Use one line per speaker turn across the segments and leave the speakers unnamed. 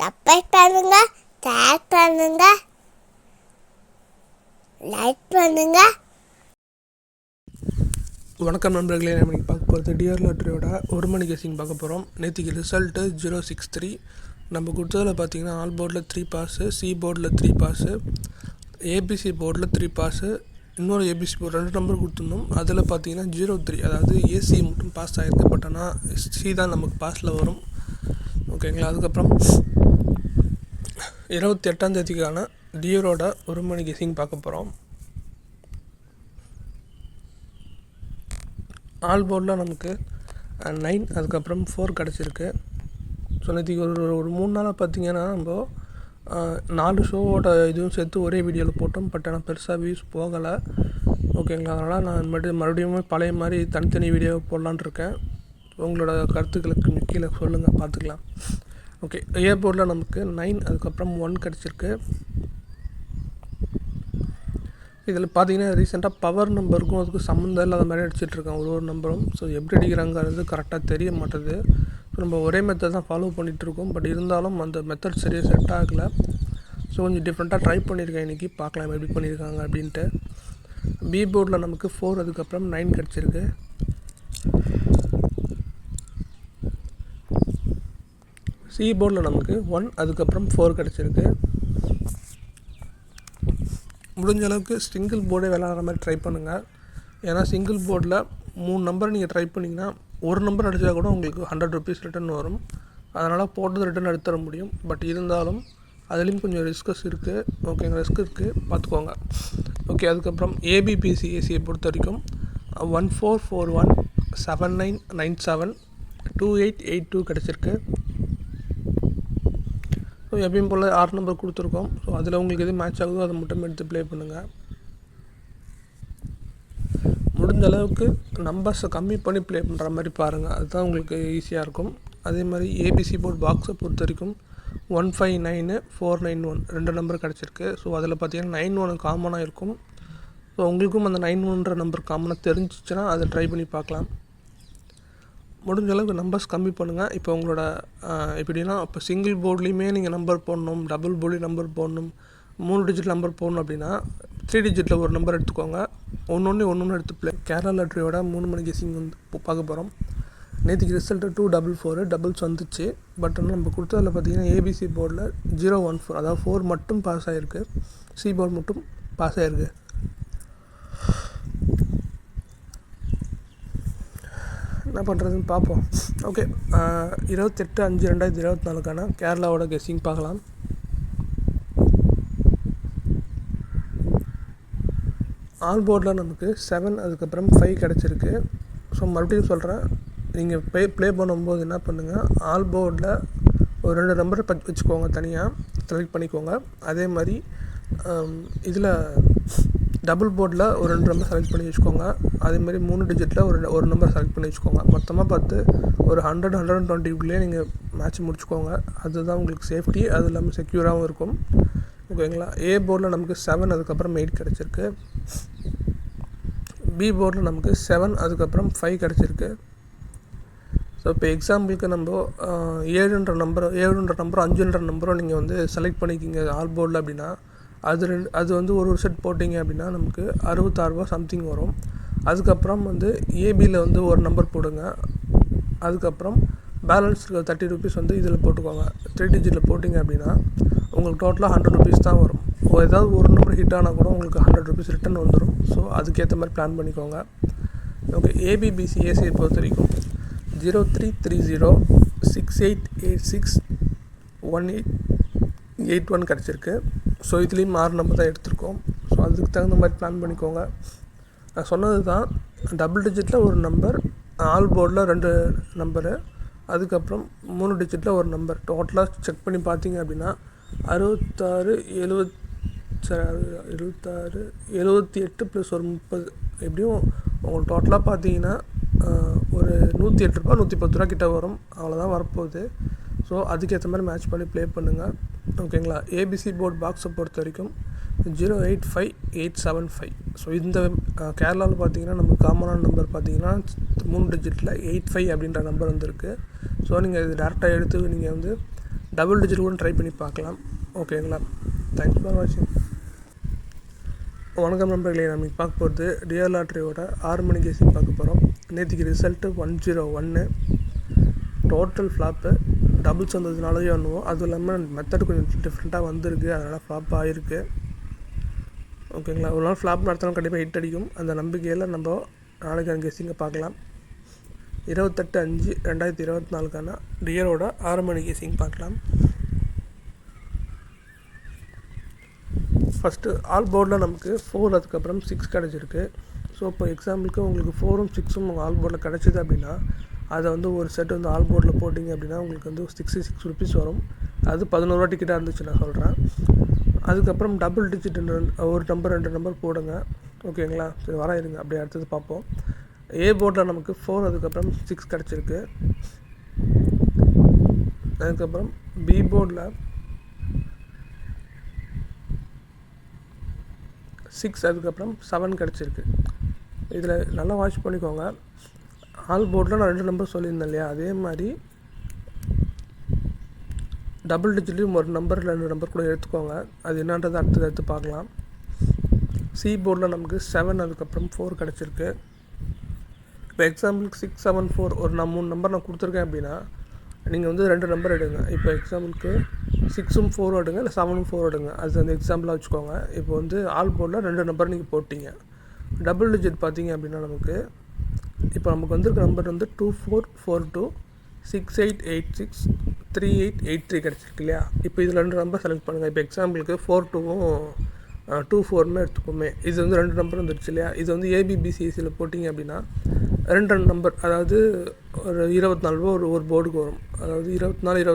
Subscribe பண்ணுங்க, share பண்ணுங்க, like பண்ணுங்க.
வணக்கம் நண்பர்களே, நம்ம இன்றைக்கி பார்க்க போகிறது டிஆர் லாட்டரியோட ஒரு மணி கெஸிங் பார்க்க போகிறோம். நேற்றுக்கு ரிசல்ட்டு 063. நம்ம கொடுத்ததில் பார்த்தீங்கன்னா ஆல் போர்டில் 3 பாஸு, சி போர்டில் 3 பாஸு, ஏபிசி போர்டில் 3 பாஸு, இன்னொரு ஏபிசி போர்டு 2 நம்பர் கொடுத்துருந்தோம். அதில் பார்த்தீங்கன்னா 03, அதாவது ஏசி மட்டும் பாஸ் ஆகிருக்கு. பட் ஆனால் சி தான் நமக்கு பாஸில் வரும். ஓகேங்களா. அதுக்கப்புறம் 28ஆம் தேதிக்கான டிஆரோட ஒரு மணி கெஸிங் பார்க்க போகிறோம். ஆல் போர்டில் நமக்கு 9, அதுக்கப்புறம் 4 கிடச்சிருக்கு. ஸோ நேற்றுக்கு ஒரு 3 நாளாக பார்த்திங்கன்னா நம்ம 4 ஷோவோட இதுவும் சேர்த்து ஒரே வீடியோவில் போட்டோம். பட் ஆனால் பெருசாக வியூஸ் போகலை. ஓகேங்களா. அதனால் நான் மறுபடியும் பழைய மாதிரி தனித்தனி வீடியோ போடலான் இருக்கேன். உங்களோட கருத்துக்களுக்கு கீழே சொல்லுங்கள், பார்த்துக்கலாம். ஓகே. ஏ போர்டில் நமக்கு 9, அதுக்கப்புறம் 1 கிடச்சிருக்கு. இதில் பார்த்தீங்கன்னா ரீசெண்டாக பவர் நம்பருக்கும் அதுக்கு சம்மந்தம் இல்லாத மாதிரி அடிச்சிட்ருக்கேன் ஒரு நம்பரும். ஸோ எப்படி அடிக்கிறாங்கிறது கரெக்டாக தெரிய மாட்டேது. ஸோ நம்ம ஒரே மெத்தட் தான் ஃபாலோ பண்ணிகிட்ருக்கோம். பட் இருந்தாலும் அந்த மெத்தட் சரியாக செட் ஆகலை. ஸோ கொஞ்சம் டிஃப்ரெண்ட்டாக ட்ரை பண்ணியிருக்கேன் இன்றைக்கி. பார்க்கலாம் எப்படி பண்ணியிருக்காங்க அப்படின்ட்டு. பி போர்டில் நமக்கு 4, அதுக்கப்புறம் 9 கிடச்சிருக்கு. சி போர்டில் நமக்கு 1, அதுக்கப்புறம் 4 கிடச்சிருக்கு. முடிஞ்ச அளவுக்கு சிங்கிள் போர்டே விளாட்ற மாதிரி ட்ரை பண்ணுங்கள். ஏன்னா சிங்கிள் போர்டில் 3 நம்பர் நீங்கள் ட்ரை பண்ணிங்கன்னா ஒரு நம்பர் அடித்தா கூட உங்களுக்கு 100 ருபீஸ் ரிட்டன் வரும். அதனால் போட்டது ரிட்டன் எடுத்துட முடியும். பட் இருந்தாலும் அதுலேயும் கொஞ்சம் ரிஸ்கஸ் இருக்குது. ஓகேங்க, ரிஸ்க் இருக்குது, பார்த்துக்கோங்க. ஓகே. அதுக்கப்புறம் ஏபிபிசி ஏசியை பொறுத்த வரைக்கும் 1441 7997 2882 கிடச்சிருக்கு. ஸோ எப்பயும் போல் 6 நம்பர் கொடுத்துருக்கோம். ஸோ அதில் உங்களுக்கு எது மேட்ச் ஆகுதோ அதை மட்டும் எடுத்து ப்ளே பண்ணுங்கள். முடிஞ்ச அளவுக்கு நம்பர்ஸை கம்மி பண்ணி ப்ளே பண்ணுற மாதிரி பாருங்கள். அதுதான் உங்களுக்கு ஈஸியாக இருக்கும். அதே மாதிரி ஏபிசி போர்ட் பாக்ஸை பொறுத்த வரைக்கும் 159 491 2 நம்பர் கிடச்சிருக்கு. ஸோ அதில் பார்த்தீங்கன்னா 91 காமனாக இருக்கும். ஸோ உங்களுக்கும் அந்த 91 நம்பர் காமனாக தெரிஞ்சிச்சுன்னா அதை ட்ரை பண்ணி பார்க்கலாம். முடிஞ்ச அளவுக்கு நம்பர்ஸ் கம்மி பண்ணுங்கள். இப்போ உங்களோட எப்படின்னா இப்போ சிங்கிள் போர்ட்லேயுமே நீங்கள் நம்பர் போடணும், டபுள் போர்ட்லேயும் நம்பர் போடணும், 3 டிஜிட் நம்பர் போடணும் அப்படின்னா 3 டிஜிட்டில் ஒரு நம்பர் எடுத்துக்கோங்க. ஒன்று எடுத்து ப்ளே. கேரளா லாட்டரியோட 3 மணி கெஸிங் வந்து பார்க்க போகிறோம். நேற்றுக்கு ரிசல்ட்டு 244 டபுள்ஸ் வந்துச்சு. பட் ஆனால் நம்ம கொடுத்ததில் பார்த்தீங்கன்னா ஏபிசி போர்டில் 014, அதாவது 4 மட்டும் பாஸ் ஆகிருக்கு. சி போர்டு மட்டும் பாஸ் ஆகிருக்கு. என்ன பண்ணுறதுன்னு பார்ப்போம். ஓகே. 28/5/2024 கேரளாவோட கெஸ்ஸிங் பார்க்கலாம். ஆல் போர்டில் நமக்கு 7, அதுக்கப்புறம் 5 கிடச்சிருக்கு. ஸோ மறுபடியும் சொல்கிறேன், நீங்கள் ப்ளே பண்ணும்போது என்ன பண்ணுங்கள், ஆல் போர்டில் ஒரு 2 நம்பரை வச்சுக்கோங்க, தனியாக செலக்ட் பண்ணிக்கோங்க. அதே மாதிரி இதில் டபுள் போர்டில் ஒரு 2 நம்பர் செலக்ட் பண்ணி வச்சுக்கோங்க. அதேமாதிரி 3 டிஜிட்டில் ஒரு நம்பர் செலக்ட் பண்ணி வச்சுக்கோங்க. மொத்தமாக பார்த்து ஒரு 100-120க்குள்ளேயே நீங்கள் மேட்ச் முடிச்சுக்கோங்க. அதுதான் உங்களுக்கு சேஃப்டி, அது இல்லாமல் செக்யூராகவும் இருக்கும். ஓகேங்களா. ஏ போர்டில் நமக்கு 7, அதுக்கப்புறம் 8 கிடச்சிருக்கு. பி போர்டில் நமக்கு 7, அதுக்கப்புறம் 5 கிடச்சிருக்கு. ஸோ இப்போ எக்ஸாம்பிளுக்கு நம்ம 7ன்ற நம்பரும் 5ன்ற நம்பரும் நீங்கள் வந்து செலக்ட் பண்ணிக்கிங்க ஆல் போர்டில் அப்படின்னா அது வந்து ஒரு செட் போட்டிங்க அப்படின்னா நமக்கு 66 ரூபா சம்திங் வரும். அதுக்கப்புறம் வந்து ஏபியில் வந்து ஒரு நம்பர் போடுங்க. அதுக்கப்புறம் பேலன்ஸ் 30 ருபீஸ் வந்து இதில் போட்டுக்கோங்க. 3 டிஜிட்டில் போட்டிங்க அப்படின்னா உங்களுக்கு டோட்டலாக 100 ருபீஸ் தான் வரும். ஏதாவது ஒரு நம்பர் ஹிட் ஆனால் கூட உங்களுக்கு 100 ருபீஸ் ரிட்டன் வந்துடும். ஸோ அதுக்கேற்ற மாதிரி பிளான் பண்ணிக்கோங்க. ஓகே. ஏபிபிசி ஏசியை பொறுத்த வரைக்கும் 0330 6886 1881 கிடச்சிருக்கு. ஸோ இதுலேயும் 6 நம்பர் தான் எடுத்திருக்கோம். ஸோ அதுக்கு தகுந்த மாதிரி பிளான் பண்ணிக்கோங்க. நான் சொன்னது தான், டபுள் டிஜிட்டில் ஒரு நம்பர், ஆல் போர்டில் 2 நம்பரு, அதுக்கப்புறம் 3 டிஜிட்டில் ஒரு நம்பர். டோட்டலாக செக் பண்ணி பார்த்தீங்க அப்படின்னா 66 78 + ஒரு 30, எப்படியும் உங்களுக்கு டோட்டலாக பார்த்தீங்கன்னா ஒரு 108 ரூபா 110 ரூபா கிட்ட வரும். அவ்வளோதான் வரப்போகுது. ஸோ அதுக்கேற்ற மாதிரி மேட்ச் பண்ணி ப்ளே பண்ணுங்கள். ஓகேங்களா. ஏபிசி போர்ட் பாக்ஸை பொறுத்த வரைக்கும் 085875. ஸோ இந்த கேரளாவில் பார்த்தீங்கன்னா நம்ம காமனான நம்பர் பார்த்தீங்கன்னா 3 டிஜிட்டில் 85 அப்படின்ற நம்பர் வந்துருக்கு. ஸோ நீங்கள் இது டேரெக்டாக எடுத்து நீங்கள் வந்து டபுள் டிஜிட் கூட ட்ரை பண்ணி பார்க்கலாம். ஓகேங்களா? தேங்க்ஸ் ஃபார் வாட்சிங். வணக்கம் நண்பர்களே, நம்ம பார்க்க போகிறது டிஆர் லாட்ரியோட 6 மணி கேசிங் பார்க்க போகிறோம். நேற்றுக்கு ரிசல்ட்டு 101, டோட்டல் ஃப்ளாப்பு. டபுள்ஸ் வந்ததுனாலே பண்ணுவோம். அதுவும் இல்லாமல் மெத்தட் கொஞ்சம் டிஃப்ரெண்ட்டாக வந்திருக்கு, அதனால் ஃப்ளாப் ஆகிருக்கு. ஓகேங்களா? ஒரு நாள் ஃப்ளாப் நடத்தினா கண்டிப்பாக ஹிட் அடிக்கும். அந்த நம்பிக்கையில் நம்ம நாளைக்கான கேசிங்கை பார்க்கலாம். 28/5/2024 டியரோட 6 மணி கேசிங் பார்க்கலாம். ஃபஸ்ட்டு ஆல் போர்டில் நமக்கு 4, அதுக்கப்புறம் 6 கிடச்சிருக்கு. ஸோ இப்போ எக்ஸாம்பிளுக்கு உங்களுக்கு 4ம் 6ம் உங்கள் ஆல் போர்டில் கிடச்சிது அப்படின்னா அதை வந்து ஒரு செட் வந்து ஆல் போர்டில் போட்டிங்க அப்படின்னா உங்களுக்கு வந்து 66 ருபீஸ் வரும். அது 11 ரூபா டிக்கெட்டாக இருந்துச்சு நான் சொல்கிறேன். அதுக்கப்புறம் டபுள் டிஜிட் ஒரு நம்பர் 2 நம்பர் போடுங்க. ஓகேங்களா? சரி, வர இருங்க, அப்படியே அடுத்தது பார்ப்போம். ஏ போர்டில் நமக்கு 4, அதுக்கப்புறம் 6 கிடச்சிருக்கு. அதுக்கப்புறம் பி போர்டில் 6, அதுக்கப்புறம் 7 கிடச்சிருக்கு. இதில் நல்லா வாட்ச் பண்ணிக்கோங்க. ஆல் போர்டில் நான் 2 நம்பர் சொல்லியிருந்தேன் இல்லையா, அதே மாதிரி டபுள் டிஜிட்லையும் ஒரு நம்பர் 2 நம்பர் கூட எடுத்துக்கோங்க. அது என்னன்றது அடுத்தது எடுத்து பார்க்கலாம். சி போர்டில் நமக்கு 7, அதுக்கப்புறம் 4 கிடச்சிருக்கு. இப்போ எக்ஸாம்பிளுக்கு 6, 7, 4 ஒரு 3 நம்பர் நான் கொடுத்துருக்கேன் அப்படின்னா நீங்கள் வந்து 2 நம்பர் எடுங்க. இப்போ எக்ஸாம்பிளுக்கு 6ம் 4 எடுங்க, இல்லை 7ம் 4 எடுங்க. அது அந்த எக்ஸாம்பிளாக வச்சுக்கோங்க. இப்போ வந்து ஆல் போர்டில் 2 நம்பர் நீங்கள் போட்டிங்க. டபுள் டிஜிட் பார்த்தீங்க அப்படின்னா நமக்கு வந்திருக்க நம்பர் வந்து 2442 6886 3883 கிடச்சிருக்கு இல்லையா. இப்போ இதில் 2 நம்பர் செலக்ட் பண்ணுங்கள். இப்போ எக்ஸாம்பிளுக்கு 42ம் 24மே எடுத்துக்கோமே. இது வந்து 2 நம்பர் வந்துருச்சு இல்லையா. இது வந்து ஏபிபிசிஎஸ்சியில் போட்டிங்க அப்படின்னா 2 நம்பர், அதாவது ஒரு 24 ரூபா ஒரு போர்டுக்கு வரும். அதாவது 24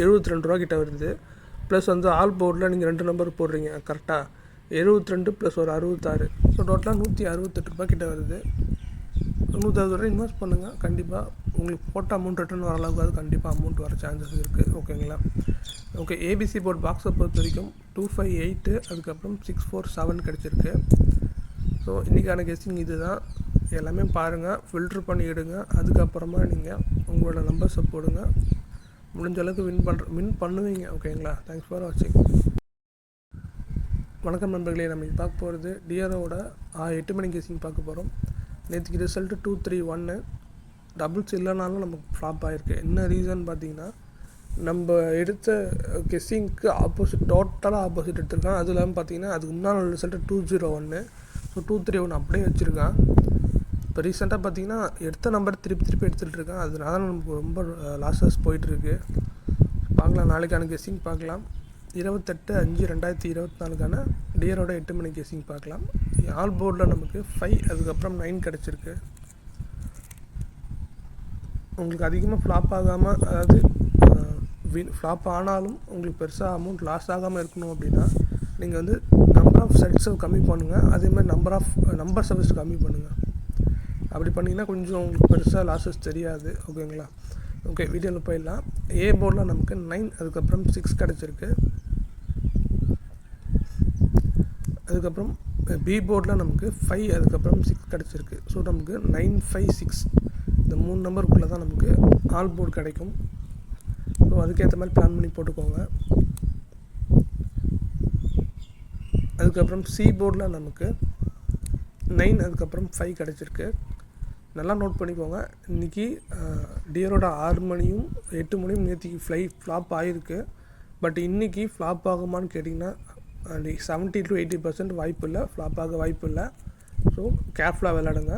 72 ரூபா கிட்ட வருது. ப்ளஸ் வந்து ஆல் போர்டில் நீங்கள் 2 நம்பர் போடுறீங்க கரெக்டாக, 72 ப்ளஸ் ஒரு 66, ஸோ டோட்டலாக 168 ரூபா கிட்ட வருது. 160 ரூபா இன்வெஸ்ட் பண்ணுங்கள். கண்டிப்பாக உங்களுக்கு போட்ட அமௌண்ட் ரிட்டர்ன் வர அளவுக்கு அது கண்டிப்பாக அமௌண்ட் வர சான்சஸ் இருக்குது. ஓகேங்களா? ஓகே, ஏபிசி போர்ட் பாக்ஸை பொறுத்த வரைக்கும் 258, அதுக்கப்புறம் 647 கிடச்சிருக்கு. ஸோ இன்றைக்கான கெஸ்டிங் இது தான். எல்லாமே பாருங்கள், ஃபில்ட்ரு பண்ணிவிடுங்க. அதுக்கப்புறமா நீங்கள் உங்களோட நம்பர்ஸை போடுங்க. முடிஞ்ச அளவுக்கு வின் பண்ணுவீங்க. ஓகேங்களா? தேங்க்ஸ் ஃபார் வாட்சிங். வணக்கம் நண்பர்களே, நம்ம பார்க்க போகிறது டிஆரோட 8 மணி கேசிங் பார்க்க போகிறோம். நேற்றுக்கு ரிசல்ட்டு 231, டபுள்ஸ் இல்லைனாலும் நமக்கு ஃப்ளாப் ஆகிருக்கு. என்ன ரீசன் பார்த்தீங்கன்னா, நம்ம எடுத்த கெஸ்ஸிங்க்கு ஆப்போசிட், டோட்டலாக ஆப்போசிட் எடுத்திருக்கான். அது இல்லாமல் பார்த்தீங்கன்னா அதுக்கு முன்னால் ரிசல்ட்டு 201, ஸோ 231 அப்படியே வச்சுருக்கான். இப்போ ரீசெண்டாக பார்த்தீங்கன்னா எடுத்த நம்பர் திருப்பி எடுத்துகிட்டு இருக்கான். அதனால நமக்கு ரொம்ப லாஸஸ் போயிட்டுருக்கு. பார்க்கலாம், நாளைக்கான கெஸ்ஸிங் பார்க்கலாம். 28/5/2024 டியரோட 8 மணி கேசிங் பார்க்கலாம். ஆல் போர்டில் நமக்கு 5, அதுக்கப்புறம் 9 கிடச்சிருக்கு. உங்களுக்கு அதிகமாக ஃப்ளாப் ஆகாமல், அதாவது ஃப்ளாப் ஆனாலும் உங்களுக்கு பெருசாக அமௌண்ட் லாஸ் ஆகாமல் இருக்கணும் அப்படின்னா நீங்கள் வந்து நம்பர் ஆஃப் செட்ஸை கம்மி பண்ணுங்கள். அதேமாதிரி நம்பர் சர்வீஸ் கம்மி பண்ணுங்கள். அப்படி பண்ணிங்கன்னா கொஞ்சம் உங்களுக்கு பெருசாக லாஸஸ் தெரியாது. ஓகேங்களா? ஓகே, வீடியோவில் போயிடலாம். ஏ போர்டில் நமக்கு 9, அதுக்கப்புறம் 6 கிடச்சிருக்கு. அதுக்கப்புறம் பி போர்டில் நமக்கு 5, அதுக்கப்புறம் 6 கிடச்சிருக்கு. ஸோ நமக்கு 956 இந்த 3 நம்பருக்குள்ளே தான் நமக்கு ஆல் போர்டு கிடைக்கும். ஸோ அதுக்கேற்ற மாதிரி பிளான் பண்ணி போட்டுக்கோங்க. அதுக்கப்புறம் சி போர்டில் நமக்கு 9, அதுக்கப்புறம் 5 கிடச்சிருக்கு. நல்லா நோட் பண்ணிக்கோங்க. இன்றைக்கி டியரோட 6 மணியும் 8 மணியும் நேற்றுக்கு ஃப்ளாப் ஆகிருக்கு. பட் இன்றைக்கி ஃப்ளாப் ஆகுமான்னு கேட்டிங்கன்னா 70 to 80% வாய்ப்பு இல்லை, ஃப்ளாப் ஆக வாய்ப்பு இல்லை. ஸோ கேர்ஃபுல்லாக விளையாடுங்க.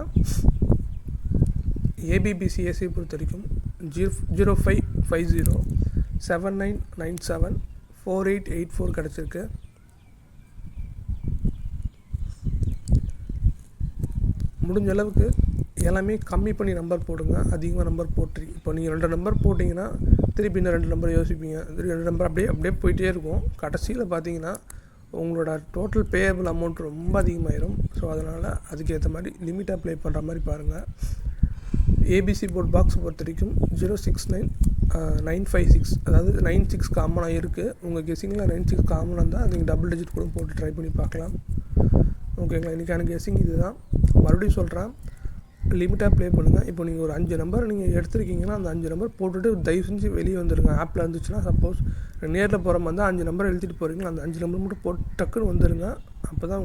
ஏபிபிசிஎஸ்சி பொறுத்த வரைக்கும் 0550 7997 4884 கிடச்சிருக்கு. முடிஞ்ச அளவுக்கு எல்லாமே கம்மி பண்ணி நம்பர் போடுங்க. அதிகமாக நம்பர் போட்டுறீங்க. இப்போ நீங்கள் 2 நம்பர் போட்டிங்கன்னா திருப்பி இன்னும் 2 நம்பர் யோசிப்பீங்க. 2 நம்பர் அப்படியே போயிட்டே இருக்கும். கடைசியில் பார்த்தீங்கன்னா உங்களோட டோட்டல் பேயபிள் அமௌண்ட் ரொம்ப அதிகமாகிடும். ஸோ அதனால் அதுக்கேற்ற மாதிரி லிமிட்டாக ப்ளே பண்ணுற மாதிரி பாருங்கள். ஏபிசி போர்ட் பாக்ஸ் பொறுத்த வரைக்கும் 069956, அதாவது 96 காமனாக இருக்குது. உங்கள் கெஸ்ஸிங்கில் 96 காமனாக இருந்தால் நீங்கள் டபுள் டிஜிட் கூட போட்டு ட்ரை பண்ணி பார்க்கலாம். ஓகேங்களா? இன்றைக்கான கெஸ்ஸிங் இது தான். மறுபடியும் சொல்கிறேன், லிமிட்டாக ப்ளே பண்ணுங்கள். இப்போ நீங்கள் ஒரு 5 நம்பர் நீங்கள் எடுத்துருக்கீங்கன்னா அந்த 5 நம்பர் போட்டுட்டு தயவு செஞ்சு வெளியே வந்துடுங்க. ஆப்பில் இருந்துச்சுன்னா சப்போஸ் நேரில் போகிற மாதிரி இருந்தால் 5 நம்பர் எழுதிட்டு போகிறீங்களா அந்த 5 நம்பர் மட்டும் போட்டு டக்குன்னு வந்துடுங்க. அப்போ தான் உங்களுக்கு